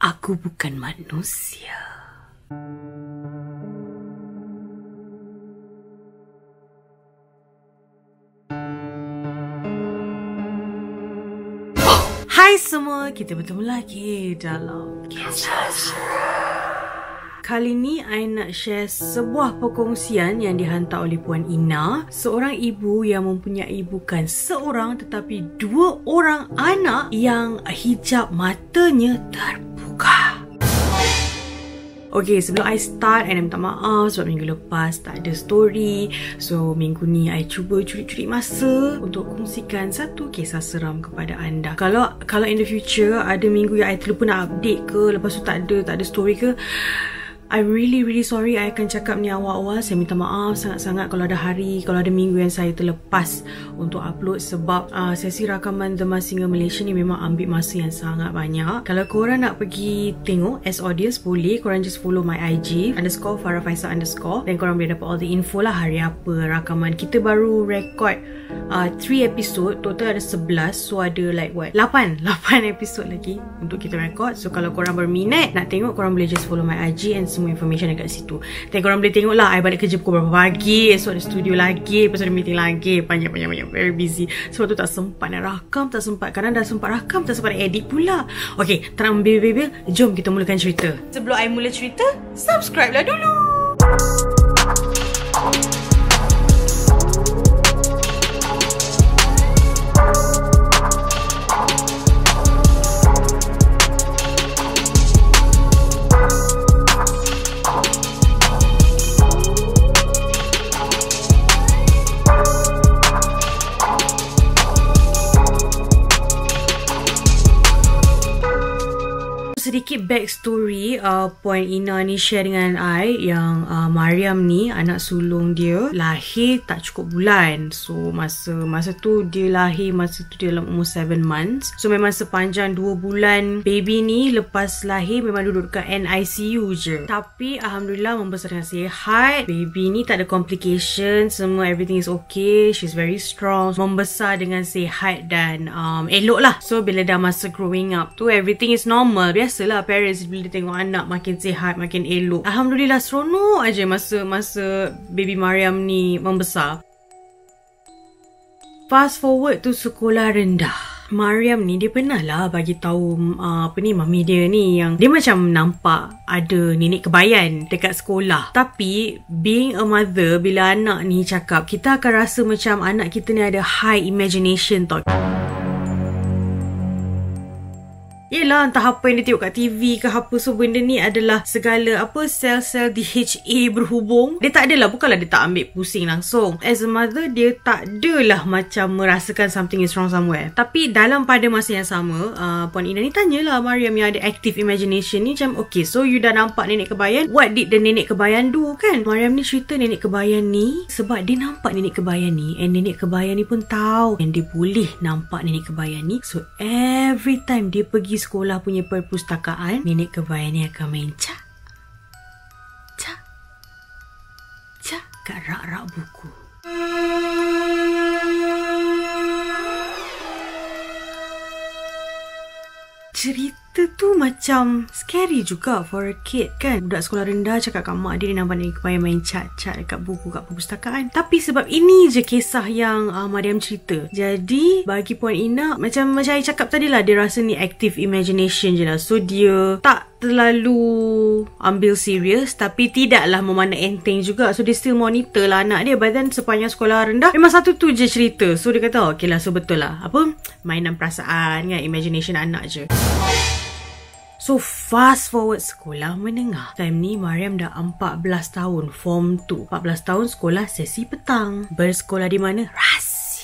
Aku bukan manusia. Hai semua, kita bertemu lagi dalam Kisah Seram. Kali ni, I nak share sebuah perkongsian yang dihantar oleh Puan Ina, seorang ibu yang mempunyai bukan seorang tetapi 2 orang anak yang hijab matanya terbuka. Okay, sebelum I start, I nak minta maaf sebab minggu lepas tak ada story. So, minggu ni I cuba curi-curi masa untuk kongsikan satu kisah seram kepada anda. Kalau in the future ada minggu yang I terlupa nak update ke, lepas tu tak ada story ke, I'm really sorry. I akan cakap ni awal-awal. Saya minta maaf sangat-sangat kalau ada minggu yang saya terlepas untuk upload. Sebab sesi rakaman The Mask Singer Malaysia ni memang ambil masa yang sangat banyak. Kalau korang nak pergi tengok as audience, boleh korang just follow my IG _Farah Faisal _ dan korang boleh dapat all the info lah hari apa rakaman. Kita baru record 3 episode, total ada 11. So ada like 8 episode lagi untuk kita record. So kalau korang berminat nak tengok, korang boleh just follow my IG and semua information dekat situ. Dan korang boleh tengok lah I balik kerja pukul berapa pagi, esok ada studio lagi, lepas ada meeting lagi, banyak, very busy. Sebab tu tak sempat nak rakam, tak sempat, kadang dah sempat rakam, tak sempat nak edit pula. Okay, tak nak membil-bil, jom kita mulakan cerita. Sebelum I mula cerita, subscribe lah dulu. Sedikit backstory, Puan Ina ni share dengan I yang Mariam ni, anak sulung dia lahir tak cukup bulan. So masa tu dia lahir, masa tu dia dalam umur 7 months. So memang sepanjang 2 bulan baby ni lepas lahir memang duduk dekat NICU je. Tapi Alhamdulillah membesar dengan sihat. Baby ni tak ada complication, semua everything is okay. She's very strong. Membesar dengan sihat dan elok lah. So bila dah masa growing up tu, everything is normal. Biasalah parents bila tengok anak makin sihat, makin elok. Alhamdulillah seronok aja masa baby Mariam ni membesar. Fast forward tu sekolah rendah. Mariam ni dia pernah lah bagi tahu mami dia ni yang dia macam nampak ada nenek kebayan dekat sekolah. Tapi being a mother, bila anak ni cakap, kita akan rasa macam anak kita ni ada high imagination tau. Yelah, entah apa yang dia tengok kat TV ke apa. So benda ni adalah segala sel-sel DHA berhubung. Dia tak adalah, bukanlah dia tak ambil pusing langsung. As a mother, dia tak adalah macam merasakan something is wrong somewhere. Tapi dalam pada masa yang sama, Puan Ina ni tanyalah Mariam yang ada active imagination ni macam, okay, so you dah nampak nenek kebayan, what did the nenek kebayan do kan? Mariam ni cerita nenek kebayan ni sebab dia nampak nenek kebayan ni, and nenek kebayan ni pun tahu yang dia boleh nampak nenek kebayan ni. So every time dia pergi sekolah punya perpustakaan, nenek kebayan ni akan main cak kat rak-rak buku. Cerita tu macam scary juga for a kid kan. Budak sekolah rendah cakap kat mak dia nampak nenek kebayan main cat dekat buku, kat perpustakaan. Tapi sebab ini je kisah yang Mariam cerita, jadi bagi Puan Ina, macam saya cakap tadi lah, dia rasa ni active imagination je lah. So dia tak terlalu ambil serius, tapi tidaklah memandang enteng juga. So dia still monitor lah anak dia. But then sepanjang sekolah rendah memang satu tu je cerita. So dia kata okay lah, so betul lah, mainan perasaan kan, imagination anak je. So fast forward sekolah menengah. Time ni Mariam dah 14 tahun, form 2. 14 tahun sekolah sesi petang. Bersekolah di mana? Rahsia.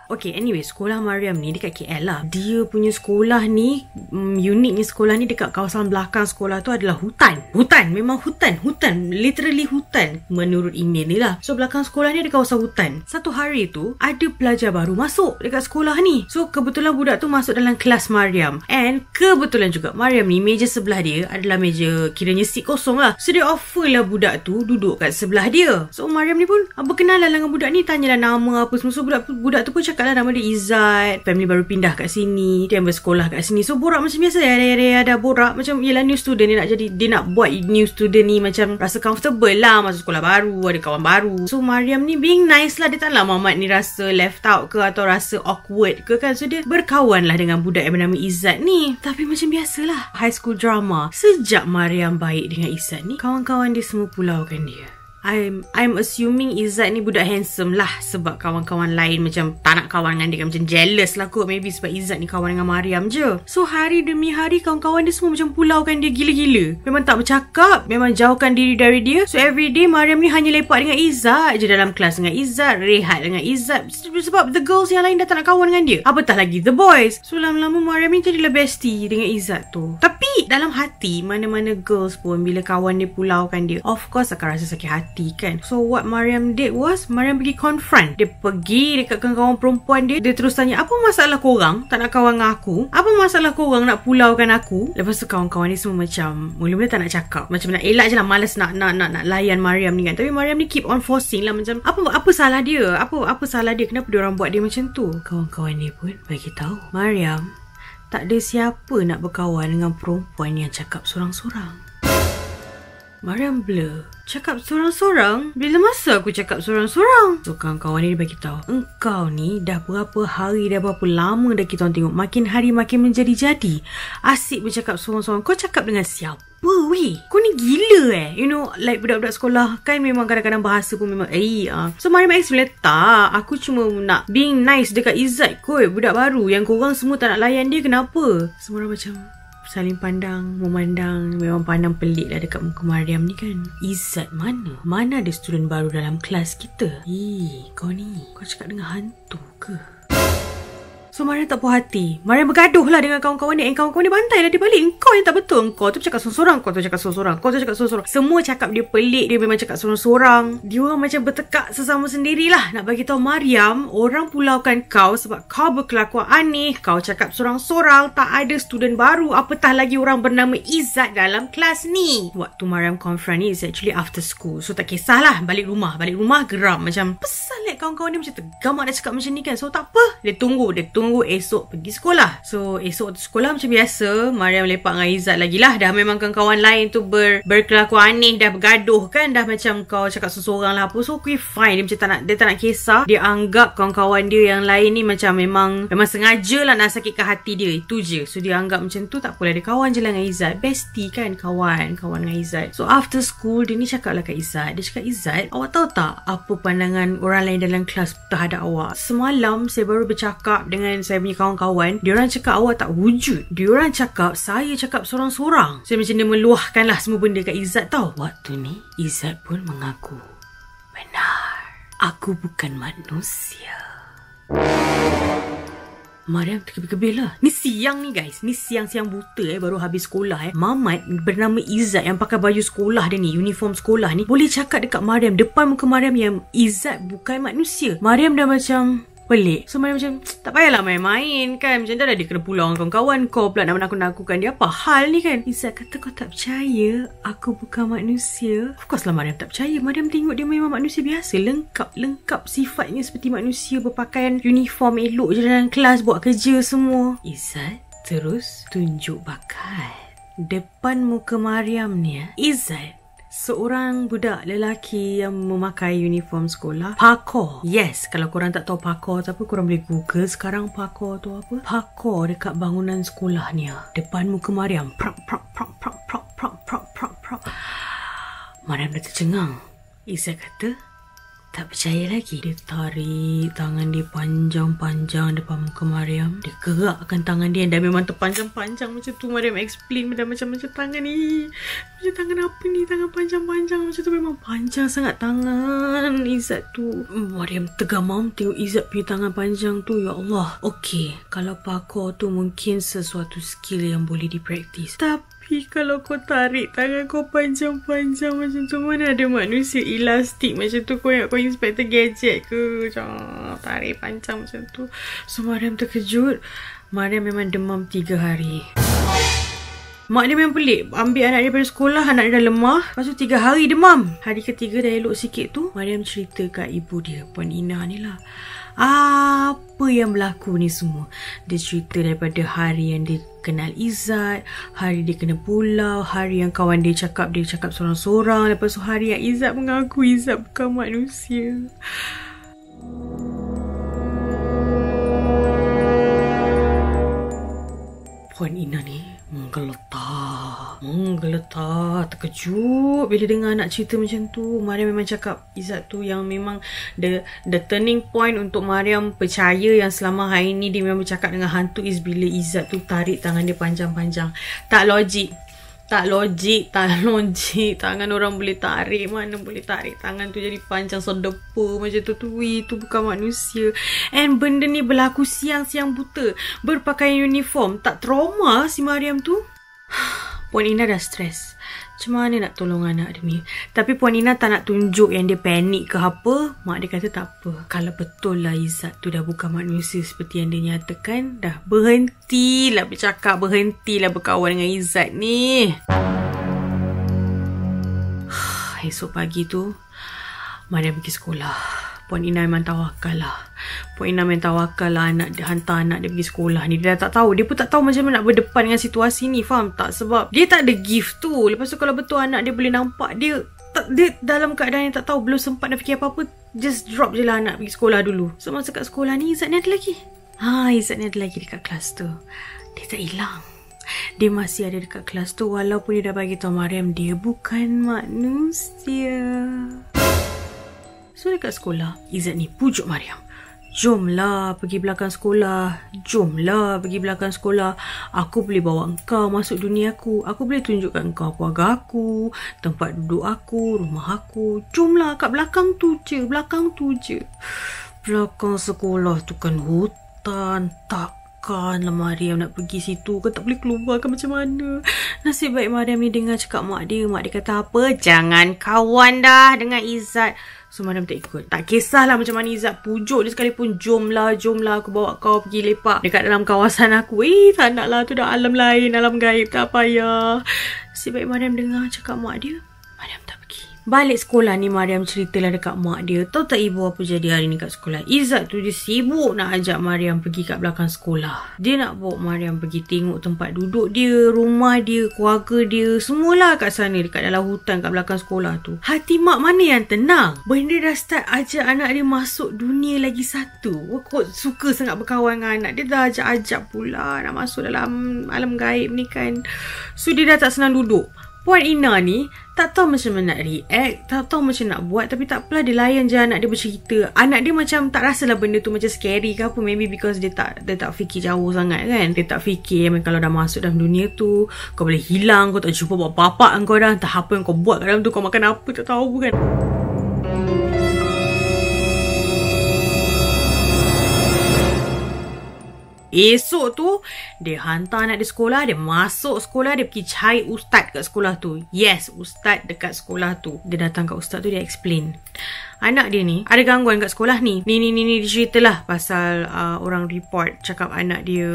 Okay, anyway, sekolah Mariam ni dekat KL lah. Dia punya sekolah ni, uniknya sekolah ni dekat kawasan belakang sekolah tu adalah hutan. Memang hutan. Literally hutan menurut email ni lah. So belakang sekolah ni ada kawasan hutan. Satu hari tu ada pelajar baru masuk dekat sekolah ni. So kebetulan budak tu masuk dalam kelas Mariam. And kebetulan juga Mariam ni, meja sebelah dia adalah meja kiranya seat kosong lah. So dia offer lah budak tu duduk kat sebelah dia. So Mariam ni pun berkenalan dengan budak ni, tanyalah nama apa semua. So budak tu pun cakap, cakap lah nama dia Izzat, family baru pindah kat sini, dia bersekolah kat sini. So borak macam biasa, ada borak macam yelah new student, dia nak buat new student ni macam rasa comfortable lah, masuk sekolah baru, ada kawan baru. So Mariam ni being nice lah, dia tak lah Mamat ni rasa left out ke atau rasa awkward ke kan. So dia berkawan lah dengan budak yang bernama Izzat ni. Tapi macam biasalah high school drama, sejak Mariam baik dengan Izzat ni, kawan-kawan dia semua pulaukan dia. I'm assuming Izzat ni budak handsome lah, sebab kawan-kawan lain macam tak nak kawan dengan dia kan, macam jealous lah kot. Maybe sebab Izzat ni kawan dengan Mariam je. So hari demi hari kawan-kawan dia semua macam pulaukan dia gila-gila. Memang tak bercakap, memang jauhkan diri dari dia. So everyday Mariam ni hanya lepak dengan Izzat je dalam kelas, dengan Izzat, rehat dengan Izzat, sebab the girls yang lain dah tak nak kawan dengan dia, apatah lagi the boys. So lama-lama Mariam ni jadilah bestie dengan Izzat tu. Tapi dalam hati mana-mana girls pun bila kawan dia pulaukan dia, of course akan rasa sakit hati kan. So what Mariam did was, Mariam pergi confront. Dia pergi dekat kawan-kawan perempuan dia. Dia terus tanya, apa masalah korang tak nak kawan dengan aku? Apa masalah korang nak pulaukan aku? Lepas tu kawan-kawan ni semua macam mula-mula tak nak cakap, macam nak elak je lah, malas nak layan Mariam ni kan. Tapi Mariam ni keep on forcing lah, macam apa salah dia? Apa salah dia? Kenapa dia orang buat dia macam tu? Kawan-kawan dia pun bagi tahu, Mariam, tak ada siapa nak berkawan dengan perempuan yang cakap sorang-sorang. Mariam blur. Cakap sorang-sorang? Bila masa aku cakap sorang-sorang? So kawan-kawan ni bagi tahu, engkau ni dah berapa hari, dah berapa lama dah kita orang tengok, makin hari makin menjadi-jadi. Asyik bercakap sorang-sorang. Kau cakap dengan siapa weh? Kau ni gila You know, like budak-budak sekolah kan memang kadang-kadang bahasa pun memang So Mariam explain, tak, aku cuma nak being nice dekat Izzat kot, budak baru yang korang semua tak nak layan dia, kenapa? Semua orang macam saling pandang, memandang. Memang pandang pelik lah dekat muka Mariam ni kan. Izzat mana? Mana ada student baru dalam kelas kita? Kau ni, kau cakap dengan hantu ke? So Mariam tak puas hati. Mariam bergaduh lah dengan kawan-kawan dia. Kawan-kawan dia bantai lah dia balik. Engkau yang tak betul. Kau tu cakap sorang-sorang. Kau tu cakap sorang-sorang. Kau tu cakap sorang-sorang. Semua cakap dia pelik. Dia memang cakap sorang-sorang. Dia orang macam bertekak sesama sendirilah. Nak bagi tahu Mariam, orang pulaukan kau sebab kau berkelakuan aneh. Kau cakap sorang-sorang. Tak ada student baru. Apatah lagi orang bernama Izzat dalam kelas ni. Waktu Mariam confront ni is actually after school. So tak kisahlah. Balik rumah geram. Macam pesal kawan-kawan dia macam tergamak nak cakap macam ni kan. So tak apa. Dia tunggu esok pergi sekolah. So esok sekolah macam biasa, Mariam lepak dengan Izzat lagi lah. Dah memang kawan-kawan lain tu berkelakuan aneh, dah bergaduh kan, dah macam kau cakap seseorang lah apa. So okay fine, dia macam dia tak nak kisah. Dia anggap kawan-kawan dia yang lain ni macam memang sengaja lah nak sakitkan hati dia, itu je. So dia anggap macam tu, tak apalah, dia kawan je lah dengan Izzat. Bestie kan, kawan dengan Izzat. So after school, dia ni cakap lah kat Izzat. Dia cakap, Izzat, awak tahu tak apa pandangan orang lain dalam kelas terhadap awak? Semalam saya baru bercakap dengan saya punya kawan-kawan, diorang cakap awak tak wujud. Diorang cakap saya cakap sorang-sorang. Saya macam dia meluahkan lah semua benda kat Izzat tau. Waktu ni Izzat pun mengaku, benar, aku bukan manusia. Mariam terkebel-kebel lah. Ni siang ni guys, ni siang-siang buta baru habis sekolah Mamat bernama Izzat yang pakai baju sekolah dia ni, uniform sekolah ni, boleh cakap dekat Mariam, depan muka Mariam, yang Izzat bukan manusia. Mariam dah macam pelik. So Mariam macam, tak payahlah main-main kan. Macam dah dia kena pulang kawan-kawan, kau pula nak menakut-nakutkan dia. Apa hal ni kan? Izzat kata, kau tak percaya aku bukan manusia? Of course lah Mariam tak percaya. Mariam tengok dia memang manusia biasa, lengkap sifatnya seperti manusia, berpakaian uniform elok je dalam kelas, buat kerja semua. Izzat terus tunjuk bakat depan muka Mariam ni. Izzat seorang budak lelaki yang memakai uniform sekolah. Parkour. Yes, kalau korang tak tahu parkour tu apa, korang boleh google sekarang parkour tu apa. Parkour dekat bangunan sekolah ni. Depan muka Mariam. Prap. Mariam dah tercengang. Izzat kata, tak percaya lagi. Dia tarik tangan dia panjang-panjang depan muka Mariam. Dia gerakkan tangan dia dan memang terpanjang-panjang macam tu. Mariam explain macam tangan ni. Macam tangan apa ni? Tangan panjang-panjang macam tu. Memang panjang sangat tangan Izzat tu. Mariam tergamam tengok Izzat punya tangan panjang tu. Ya Allah. Okey, kalau parkour tu mungkin sesuatu skill yang boleh dipraktis. Tapi kalau kau tarik tangan kau panjang-panjang macam tu, mana ada manusia elastik macam tu. Kau Inspector Gadget ke? Macam tarik panjang macam tu. So Mariam terkejut. Mariam memang demam 3 hari. Mak dia memang pelik. Ambil anak dia dari sekolah, anak dia dah lemah. Lepas tu 3 hari demam. Hari ketiga dah elok sikit tu, Mariam cerita kat ibu dia, Puan Ina ni lah, apa yang berlaku ni semua. Dia cerita daripada hari yang dia kenal Izzat, hari dia kena pulau, hari yang kawan dia cakap sorang-sorang. Lepas tu hari yang Izzat mengaku Izzat bukan manusia. Puan Ina ni menggeletar, terkejut bila dengar anak cerita macam tu. Mariam memang cakap Izzat tu yang memang the turning point untuk Mariam percaya yang selama hari ni dia memang bercakap dengan hantu is bila Izzat tu tarik tangan dia panjang-panjang. Tak logik. Tangan orang boleh tarik, mana boleh tarik tangan tu jadi panjang sedepa macam tu. Itu bukan manusia. And benda ni berlaku siang-siang buta, berpakaian uniform. Tak trauma si Mariam tu? Puan Ina dah stres. Macam mana nak tolong anak dia ni? Tapi Puan Ina tak nak tunjuk yang dia panik ke apa. Mak dia kata tak apa. Kalau betul lah Izzat tu dah bukan manusia seperti yang dia nyatakan, dah berhentilah bercakap, berhentilah berkawan dengan Izzat ni. Esok pagi tu, Mariam pergi sekolah. Puan Ina memang tawakal lah. Anak dia, hantar anak dia pergi sekolah ni. Dia dah tak tahu. Dia pun tak tahu macam mana nak berdepan dengan situasi ni. Faham tak? Sebab dia tak ada gift tu. Lepas tu kalau betul anak dia boleh nampak, dia dalam keadaan yang tak tahu, belum sempat nak fikir apa-apa, just drop je lah anak pergi sekolah dulu. So masa kat sekolah ni, Izzat ni ada lagi. Izzat ni ada lagi dekat kelas tu. Dia tak hilang. Dia masih ada dekat kelas tu walaupun dia dah bagi tahu Mariam dia bukan manusia. So dekat sekolah, Izzat ni pujuk Mariam. Jomlah pergi belakang sekolah. Aku boleh bawa engkau masuk dunia aku. Aku boleh tunjukkan engkau keluarga aku, tempat duduk aku, rumah aku. Jomlah kat belakang tu je. Belakang sekolah tu kan hutan. Takkanlah Mariam nak pergi situ. Kan tak boleh keluar kan macam mana. Nasib baik Mariam ni dengar cakap mak dia. Mak dia kata apa? Jangan kawan dah dengan Izzat. So Mariam tak ikut. Tak kisahlah macam mana Izzat pujuk dia sekalipun. Jomlah aku bawa kau pergi lepak dekat dalam kawasan aku. Tak nak lah, tu dah alam lain, alam gaib, tak payah. Nasib baik Mariam dengar cakap mak dia. Mariam tak pergi. Balik sekolah ni Mariam ceritalah dekat mak dia. Tahu tak ibu apa jadi hari ni kat sekolah? Izzat tu dia sibuk nak ajak Mariam pergi kat belakang sekolah. Dia nak bawa Mariam pergi tengok tempat duduk dia, rumah dia, keluarga dia, semualah kat sana dekat dalam hutan kat belakang sekolah tu. Hati mak mana yang tenang? Benda dah start ajak anak dia masuk dunia lagi satu. Kok suka sangat berkawan dengan anak dia, dah ajak pula nak masuk dalam alam gaib ni kan. So dia dah tak senang duduk. Puan Ina ni tak tahu macam mana nak react, tak tahu macam nak buat, tapi tak apalah, dia layan je anak dia bercerita. Anak dia macam tak rasalah benda tu macam scary ke apa. Maybe because dia tak fikir jauh sangat kan. Dia tak fikir kalau dah masuk dalam dunia tu, kau boleh hilang, kau tak jumpa bapak-bapak kau dah. Entah apa yang kau buat kat dalam tu, kau makan apa tak tahu kan. Esok tu, dia hantar anak dia sekolah, dia masuk sekolah, dia pergi cari ustaz kat sekolah tu. Yes, ustaz dekat sekolah tu. Dia datang kat ustaz tu, dia explain. Anak dia ni ada gangguan kat sekolah ni. Ni dia ceritalah pasal orang report cakap anak dia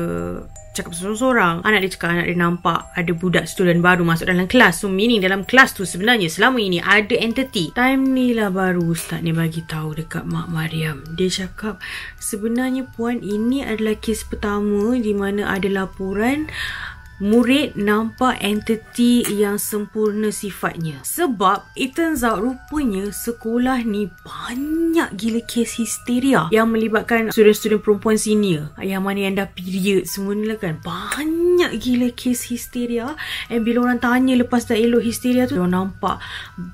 cakap sorang-sorang. Anak dia cakap anak dia nampak ada budak student baru masuk dalam kelas. So meaning dalam kelas tu sebenarnya selama ini ada entity. Time ni lah baru ustaz ni bagi tahu dekat mak Mariam. Dia cakap sebenarnya puan, ini adalah kes pertama di mana ada laporan murid nampak entiti yang sempurna sifatnya. Sebab it turns out rupanya sekolah ni banyak gila kes histeria yang melibatkan student-student perempuan senior, yang mana yang dah period semua ni lah kan. Banyak gila kes histeria. And bila orang tanya lepas dah elok histeria tu, diorang nampak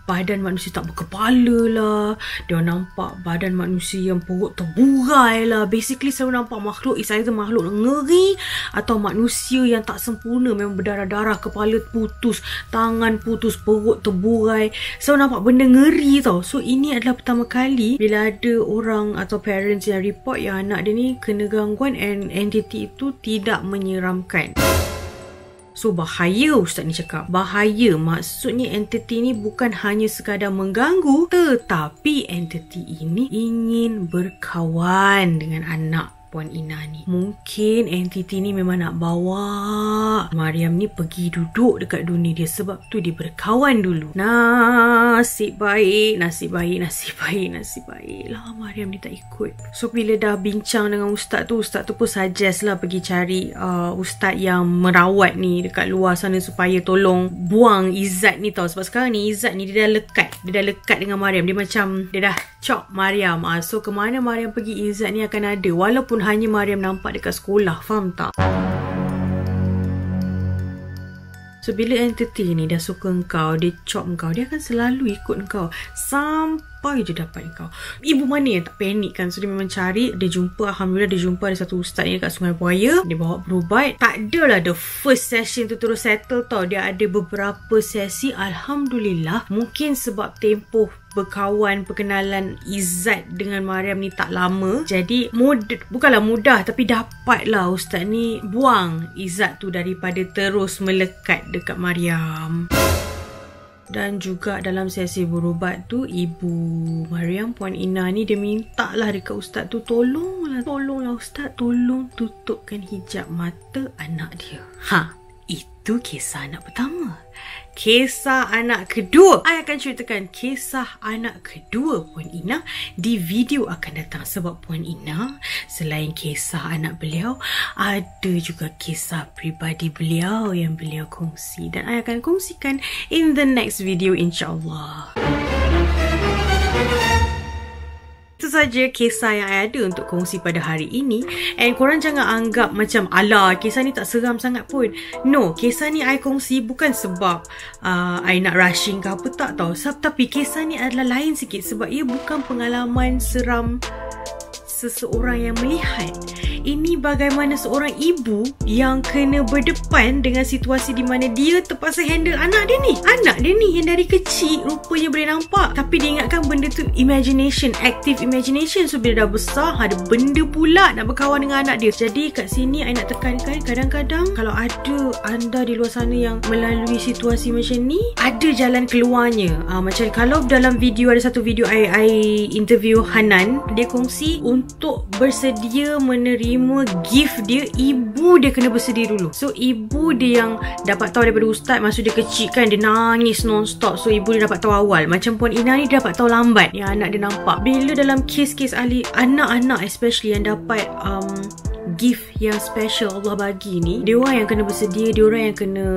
badan manusia tak berkepala lah, diorang nampak badan manusia yang perut terburai lah. Basically selalu nampak makhluk is either makhluk ngeri atau manusia yang tak sempurna, memang berdarah-darah, kepala putus, tangan putus, perut terburai. So nampak benda ngeri tau. So ini adalah pertama kali bila ada orang atau parents yang report yang anak dia ni kena gangguan and entity itu tidak menyeramkan. So bahaya, ustaz ni cakap. Bahaya, maksudnya entiti ni bukan hanya sekadar mengganggu, tetapi entiti ini ingin berkawan dengan anak Puan Ina ni. Mungkin entiti ni memang nak bawa Mariam ni pergi duduk dekat dunia dia. Sebab tu dia berkawan dulu. Nasib baik lah Mariam ni tak ikut. So bila dah bincang dengan ustaz tu pun suggest lah pergi cari ustaz yang merawat ni dekat luar sana supaya tolong buang Izzat ni tau. Sebab sekarang ni Izzat ni dia dah lekat dengan Mariam. Dia macam dia dah cop Mariam. So kemana Mariam pergi, Izzat ni akan ada. Walaupun hanya Mariam nampak dekat sekolah. Faham tak? So bila entity ni dah suka kau, dia cop kau, dia akan selalu ikut kau sampai je dapat kau. Ibu mana yang tak panik kan? So dia memang cari, dia jumpa, alhamdulillah dia jumpa ada satu ustaz ni dekat Sungai Buaya. Dia bawa berubat. Tak adalah the first session tu terus settle tau. Dia ada beberapa sesi. Alhamdulillah, mungkin sebab tempoh berkawan, perkenalan Izzat dengan Mariam ni tak lama. Jadi bukanlah mudah, tapi dapatlah ustaz ni buang Izzat tu daripada terus melekat dekat Mariam. Dan juga dalam sesi berubat tu, ibu Mariam, Puan Ina ni, dia minta lah dekat ustaz tu, tolonglah ustaz, tolong tutupkan hijab mata anak dia. Itu kisah anak pertama. Kisah anak kedua, I akan ceritakan kisah anak kedua Puan Ina di video akan datang. Sebab Puan Ina, selain kisah anak beliau, ada juga kisah peribadi beliau yang beliau kongsi. Dan I akan kongsikan in the next video, insyaAllah. Itu saja kisah yang I ada untuk kongsi pada hari ini. And korang jangan anggap macam alah, kisah ni tak seram sangat pun. No, kisah ni I kongsi bukan sebab I nak rushing ke apa, tak tau. Tapi kisah ni adalah lain sikit. Sebab ia bukan pengalaman seram seseorang yang melihat. Ini bagaimana seorang ibu yang kena berdepan dengan situasi di mana dia terpaksa handle anak dia ni. Anak dia ni yang dari kecil rupanya boleh nampak, tapi dia ingatkan benda tu imagination, active imagination. So bila dah besar, ada benda pula nak berkawan dengan anak dia. Jadi kat sini I nak tekankan, kadang-kadang kalau ada anda di luar sana yang melalui situasi macam ni, ada jalan keluarnya. Macam kalau dalam video, ada satu video I interview Hanan, dia kongsi untuk bersedia menerima gift dia, ibu dia kena bersedia dulu. So ibu dia yang dapat tahu daripada ustaz masa dia kecil kan, dia nangis non-stop. So ibu dia dapat tahu awal. Macam Puan Ina ni, dia dapat tahu lambat yang anak dia nampak. Bila dalam kes-kes ahli anak-anak especially yang dapat gift yang special Allah bagi ni, dia orang yang kena bersedia, dia orang yang kena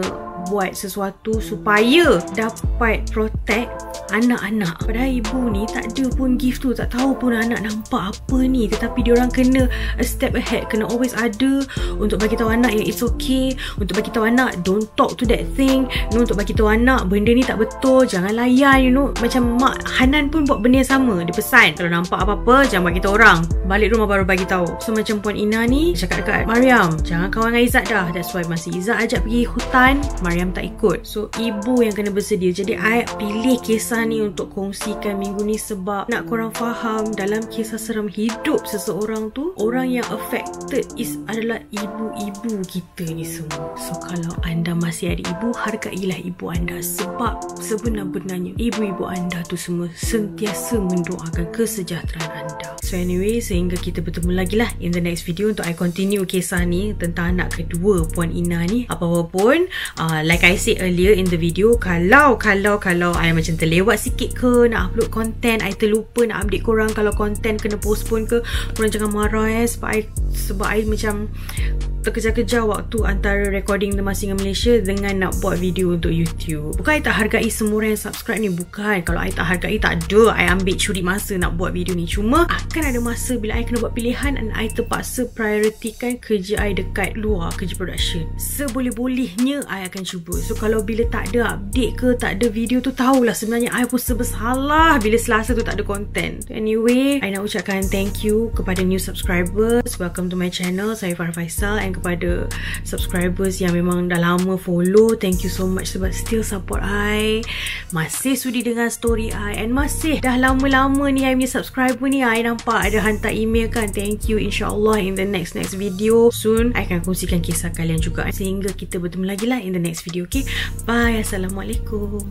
buat sesuatu supaya dapat protect anak-anak. Padahal ibu ni tak ada pun gift tu, tak tahu pun anak nampak apa ni. Tetapi diorang kena a step ahead, kena always ada untuk bagi tahu anak yang it's okay, untuk bagi tahu anak don't talk to that thing, untuk bagi tahu anak benda ni tak betul, jangan layan, Macam Mak Hanan pun buat benda yang sama. Dia pesan kalau nampak apa-apa jangan bagi tahu orang, balik rumah baru bagi tahu. So macam Puan Ina ni cakap dekat Mariam, jangan kawan dengan Izzat dah. That's why masa Izzat ajak pergi hutan, Mariam tak ikut. So ibu yang kena bersedia. Jadi I pilih kisah ni untuk kongsikan minggu ni sebab nak korang faham, dalam kisah seram hidup seseorang tu, orang yang affected adalah ibu-ibu kita ni semua. So kalau anda masih ada ibu, hargailah ibu anda. Sebab sebenar-benarnya ibu-ibu anda tu semua sentiasa mendoakan kesejahteraan anda. So anyway, sehingga kita bertemu lagi lah in the next video untuk I continue kisah ni tentang anak kedua Puan Ina ni. Apa-apa pun, like I said earlier in the video, kalau I macam terlewat sikit ke nak upload konten, I terlupa nak update korang, kalau konten kena postpone ke, korang jangan marah sebab I macam terkejar-kejar waktu antara recording The Masih dengan Malaysia dengan nak buat video untuk YouTube. Bukan I tak hargai semua orang yang subscribe ni, bukan. Kalau I tak hargai, tak ada I ambil curi masa nak buat video ni. Cuma akan ada masa bila I kena buat pilihan dan I terpaksa prioritikan kerja I dekat luar, kerja production. Seboleh-bolehnya I akan cuba. So kalau bila tak ada update ke, tak ada video tu, tahulah sebenarnya I pun bersalah bila Selasa tu tak ada konten. Anyway, I nak ucapkan thank you kepada new subscribers. Welcome to my channel. Saya Farah Faisal. And kepada subscribers yang memang dah lama follow, thank you so much sebab still support I, masih sudi dengan story I, and masih dah lama-lama ni I punya subscriber ni, I nampak ada hantar email kan. Thank you. InsyaAllah in the next video soon I akan kongsikan kisah kalian juga. Sehingga kita bertemu lagi lah in the next video. Okay, bye. Assalamualaikum.